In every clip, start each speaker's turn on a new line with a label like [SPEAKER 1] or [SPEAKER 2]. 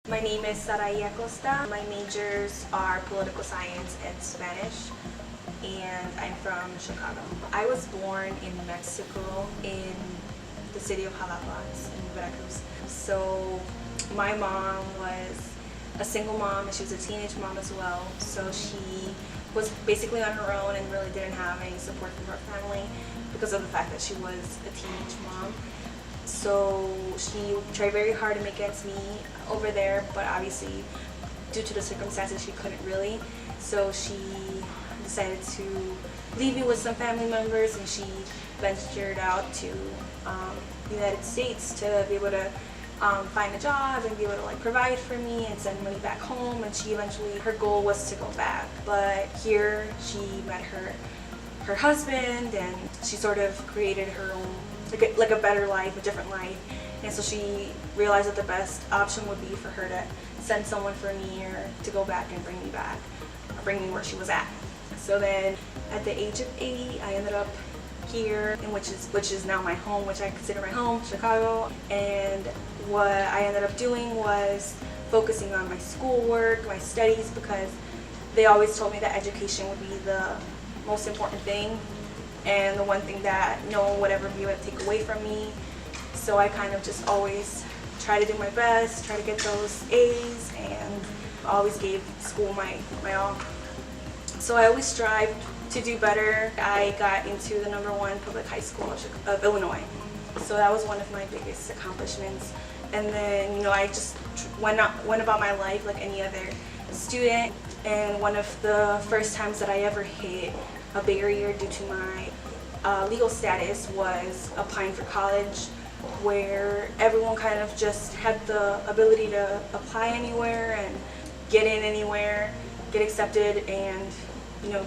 [SPEAKER 1] My name is Sarahi. My majors are political science and Spanish, and I'm from Chicago. I was born in Mexico in the city of Jalapa in Veracruz. So my mom was a single mom and she was a teenage mom as well. So she was basically on her own and really didn't have any support from her family because of the fact that she was a teenage mom. So she tried very hard to make ends meet over there, but obviously due to the circumstances she couldn't really. So she decided to leave me with some family members, and she ventured out to the United States to be able to find a job and be able to provide for me and send money back home. And she eventually, her goal was to go back, but here she met her husband, and she sort of created her own like a better life, a different life. And so she realized that the best option would be for her to send someone for me or to go back and bring me back, or bring me where she was at. So then at the age of 80, I ended up here, and which is now my home, which I consider my home, Chicago. And what I ended up doing was focusing on my schoolwork, my studies, because they always told me that education would be the most important thing and the one thing that no one would ever be able to take away from me. So I kind of just always try to do my best, try to get those A's, and always gave school my all. So I always strived to do better. I got into the #1 public high school of Illinois. So that was one of my biggest accomplishments. And then, I just went about my life like any other student. And one of the first times that I ever hit a barrier due to my legal status was applying for college, where everyone kind of just had the ability to apply anywhere and get in anywhere, get accepted, and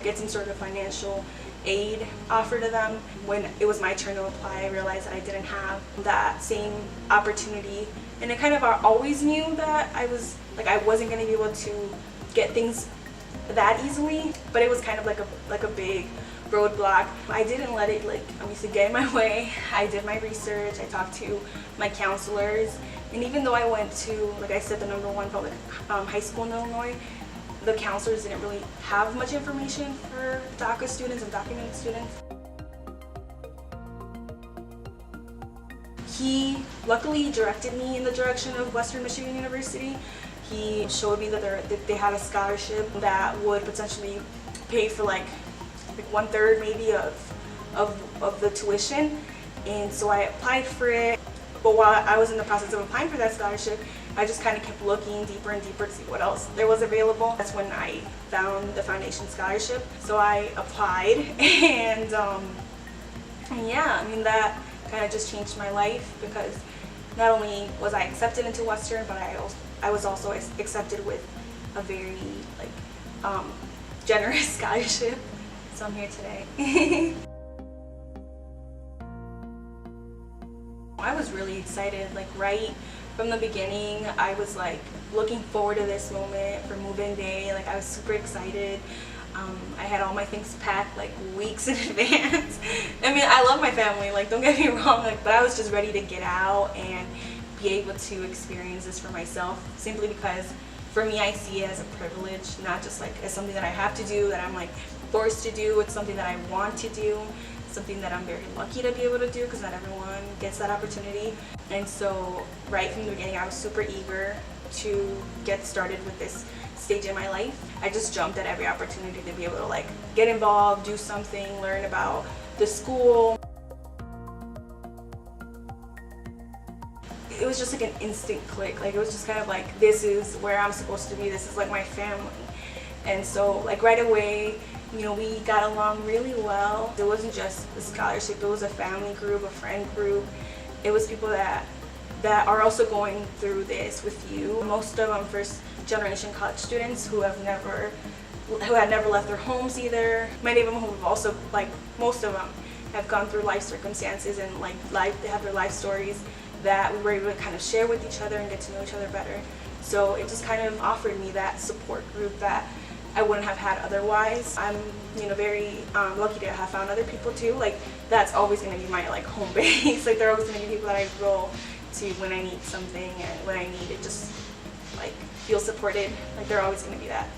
[SPEAKER 1] get some sort of financial aid offered to them. When it was my turn to apply, I realized that I didn't have that same opportunity, and I kind of always knew that I wasn't going to be able to get things that easily, but it was kind of like a big roadblock. I didn't let it obviously get in my way. I did my research, I talked to my counselors, and even though I went to, like I said, the #1 public high school in Illinois, the counselors didn't really have much information for DACA students and documented students. He luckily directed me in the direction of Western Michigan University. He showed me that they had a scholarship that would potentially pay for like 1/3 maybe of the tuition, and so I applied for it. But while I was in the process of applying for that scholarship, I just kind of kept looking deeper and deeper to see what else there was available. That's when I found the foundation scholarship. So I applied, and yeah, that kind of just changed my life, because not only was I accepted into Western, but I was also accepted with a very generous scholarship. So I'm here today. I was really excited, right from the beginning. I was looking forward to this moment for move-in day. I was super excited. I had all my things packed weeks in advance. I love my family, don't get me wrong, but I was just ready to get out and be able to experience this for myself, simply because for me, I see it as a privilege, not just as something that I have to do, that I'm forced to do. It's something that I want to do, something that I'm very lucky to be able to do, because not everyone gets that opportunity. And so right from the beginning, I was super eager to get started with this stage in my life. I just jumped at every opportunity to be able to get involved, do something, learn about the school. It was just an instant click. It was just kind of this is where I'm supposed to be, this is my family. And so right away, we got along really well. It wasn't just a scholarship, it was a family group, a friend group. It was people that are also going through this with you. Most of them first generation college students who had never left their homes either. Many of them who have also, most of them have gone through life circumstances and they have their life stories that we were able to kind of share with each other and get to know each other better. So it just kind of offered me that support group that I wouldn't have had otherwise. I'm very lucky to have found other people too. That's always going to be my home base. They're always going to be people that I go to when I need something and when I need it just feel supported. Like they're always going to be that.